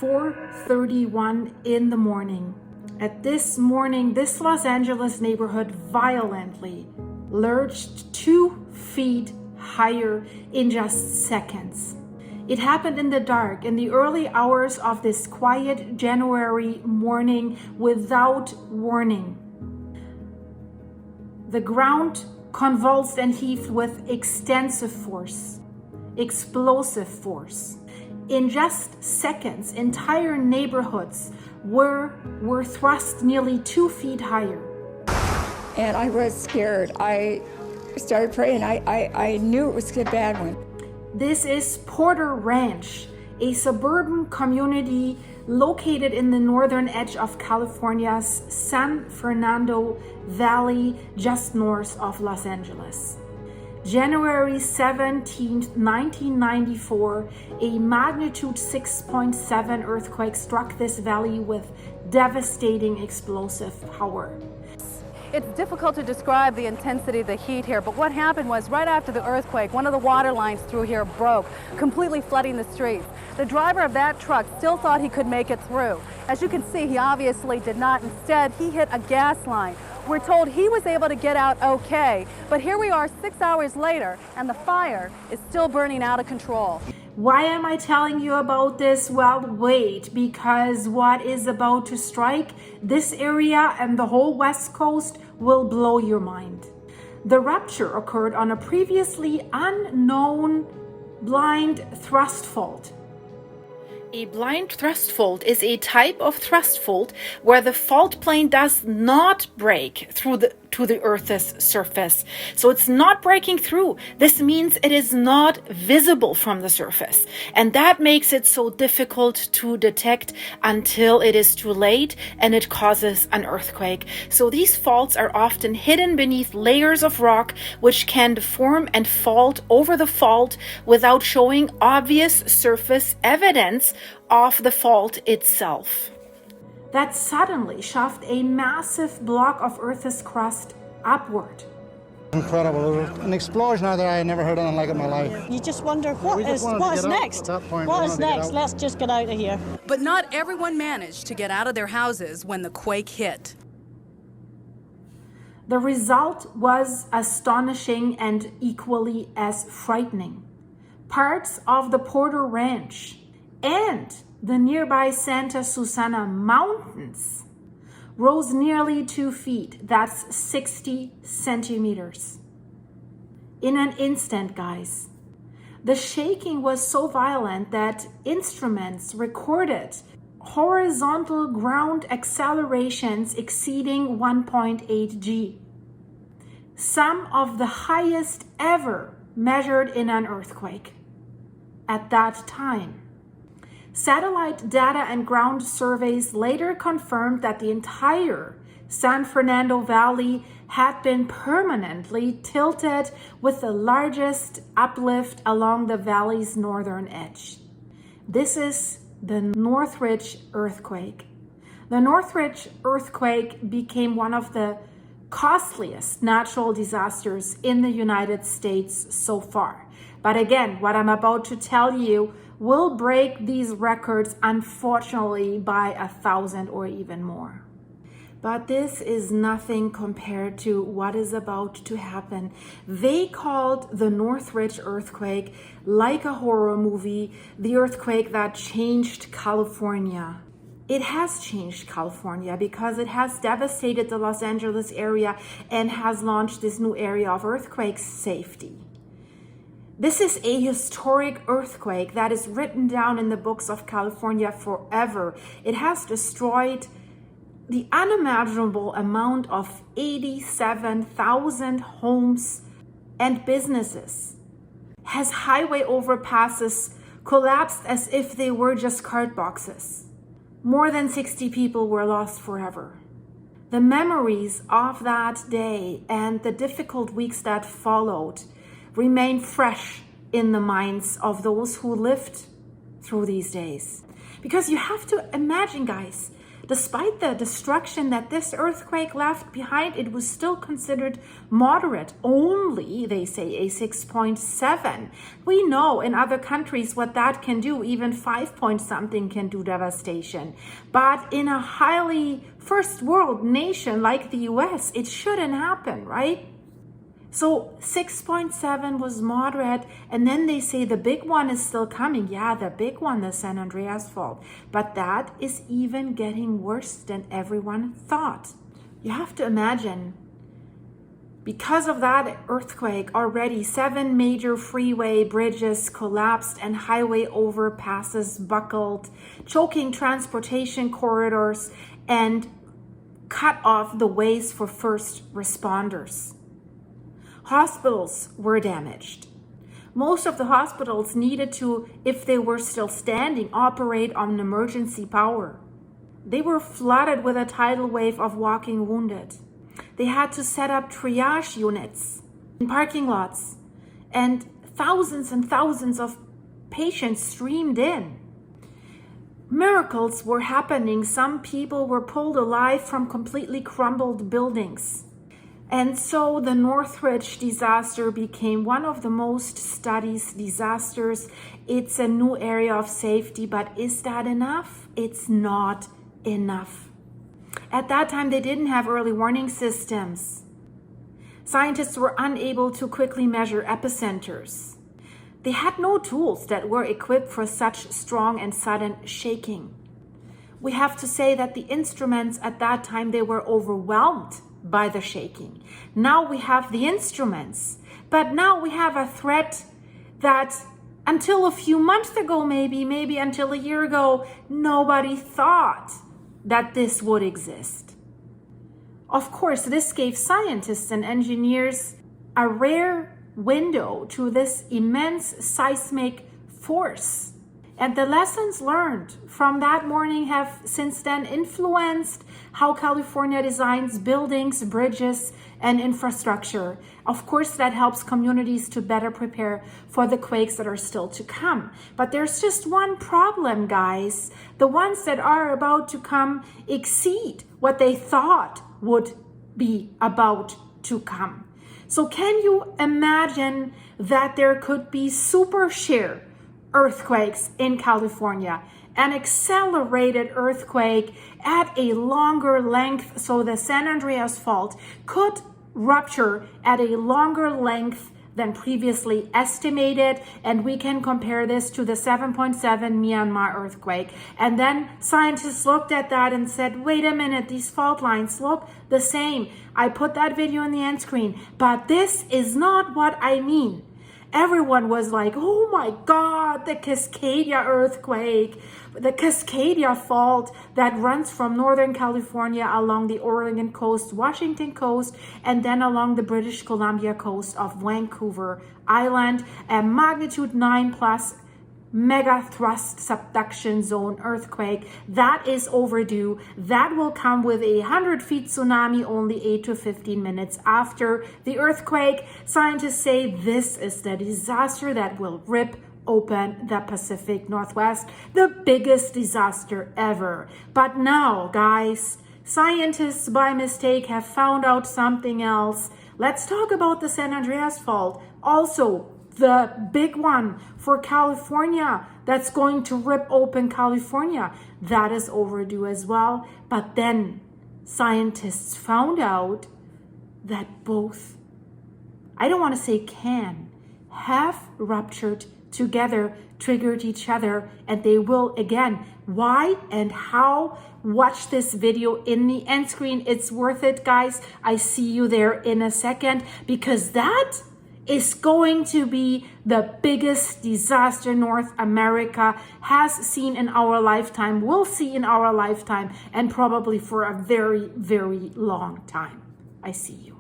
4:31 in the morning. At this morning, this Los Angeles neighborhood violently lurched 2 feet higher in just seconds. It happened in the dark, in the early hours of this quiet January morning without warning. The ground convulsed and heaved with extensive force, explosive force. In just seconds, entire neighborhoods were thrust nearly 2 feet higher. And I was scared. I started praying. I knew it was a bad one. This is Porter Ranch, a suburban community located in the northern edge of California's San Fernando Valley, just north of Los Angeles. January 17, 1994, a magnitude 6.7 earthquake struck this valley with devastating explosive power. It's difficult to describe the intensity of the heat here, but what happened was right after the earthquake, one of the water lines through here broke, completely flooding the streets. The driver of that truck still thought he could make it through. As you can see, he obviously did not. Instead, he hit a gas line. We're told he was able to get out okay, but here we are 6 hours later, and the fire is still burning out of control. Why am I telling you about this? Well, wait, because what is about to strike this area and the whole West Coast will blow your mind. The rupture occurred on a previously unknown blind thrust fault. A blind thrust fault is a type of thrust fault where the fault plane does not break through to the Earth's surface. So it's not breaking through. This means it is not visible from the surface. And that makes it so difficult to detect until it is too late and it causes an earthquake. So these faults are often hidden beneath layers of rock, which can deform and fault over the fault without showing obvious surface evidence of the fault itself. That suddenly shoved a massive block of Earth's crust upward. Incredible. An explosion out there I had never heard anything like it in my life. You just wonder what is next? What is next? Let's just get out of here. But not everyone managed to get out of their houses when the quake hit. The result was astonishing and equally as frightening. Parts of the Porter Ranch and the nearby Santa Susana Mountains rose nearly 2 feet. That's 60 centimeters. In an instant, guys. The shaking was so violent that instruments recorded horizontal ground accelerations exceeding 1.8 G. Some of the highest ever measured in an earthquake at that time. Satellite data and ground surveys later confirmed that the entire San Fernando Valley had been permanently tilted, with the largest uplift along the valley's northern edge. This is the Northridge earthquake. The Northridge earthquake became one of the costliest natural disasters in the United States so far. But again, what I'm about to tell you will break these records, unfortunately, by 1,000 or even more. But this is nothing compared to what is about to happen. They called the Northridge earthquake, like a horror movie, the earthquake that changed California. It has changed California because it has devastated the Los Angeles area and has launched this new area of earthquake safety. This is a historic earthquake that is written down in the books of California forever. It has destroyed the unimaginable amount of 87,000 homes and businesses, has highway overpasses collapsed as if they were just card boxes. More than 60 people were lost forever. The memories of that day and the difficult weeks that followed remain fresh in the minds of those who lived through these days. Because you have to imagine, guys, Despite the destruction that this earthquake left behind, it was still considered moderate. Only, they say, a 6.7. We know in other countries what that can do. Even 5 point something can do devastation. But in a highly first world nation like the US, it shouldn't happen, right? So 6.7 was moderate, and then they say the big one is still coming. Yeah, the big one, the San Andreas fault. But that is even getting worse than everyone thought. You have to imagine, because of that earthquake, already 7 major freeway bridges collapsed and highway overpasses buckled, choking transportation corridors and cut off the ways for first responders. Hospitals were damaged. Most of the hospitals needed to, if they were still standing, operate on emergency power. They were flooded with a tidal wave of walking wounded. They had to set up triage units in parking lots, and thousands of patients streamed in. Miracles were happening. Some people were pulled alive from completely crumbled buildings. And so the Northridge disaster became one of the most studied disasters. It's a new area of safety, but is that enough? It's not enough. At that time, they didn't have early warning systems. Scientists were unable to quickly measure epicenters. They had no tools that were equipped for such strong and sudden shaking. We have to say that the instruments at that time, they were overwhelmed by the shaking. Now we have the instruments, but now we have a threat that until a few months ago, maybe until a year ago, nobody thought that this would exist. Of course, this gave scientists and engineers a rare window to this immense seismic force. And the lessons learned from that morning have since then influenced how California designs buildings, bridges, and infrastructure. Of course, that helps communities to better prepare for the quakes that are still to come. But there's just one problem, guys. The ones that are about to come exceed what they thought would be about to come. So can you imagine that there could be super shear earthquakes in California, an accelerated earthquake at a longer length, so the San Andreas fault could rupture at a longer length than previously estimated, and we can compare this to the 7.7 Myanmar earthquake. And then scientists looked at that and said, wait a minute, these fault lines look the same. I put that video on the end screen, but this is not what I mean. Everyone was like, oh my God, the Cascadia earthquake, the Cascadia fault that runs from Northern California along the Oregon coast, Washington coast, and then along the British Columbia coast of Vancouver Island, a magnitude 9+ mega thrust subduction zone earthquake that is overdue. That will come with a 100-feet tsunami only 8 to 15 minutes after the earthquake. Scientists say this is the disaster that will rip open the Pacific Northwest, the biggest disaster ever. But now, guys, scientists by mistake have found out something else. Let's talk about the San Andreas fault. Also, the big one for California that's going to rip open California. That is overdue as well. But then scientists found out that both, I don't want to say can, have ruptured together, triggered each other, and they will again. Why and how? Watch this video in the end screen. It's worth it, guys. I see you there in a second, because that is going to be the biggest disaster North America has seen in our lifetime, will see in our lifetime, and probably for a very, very long time. I see you.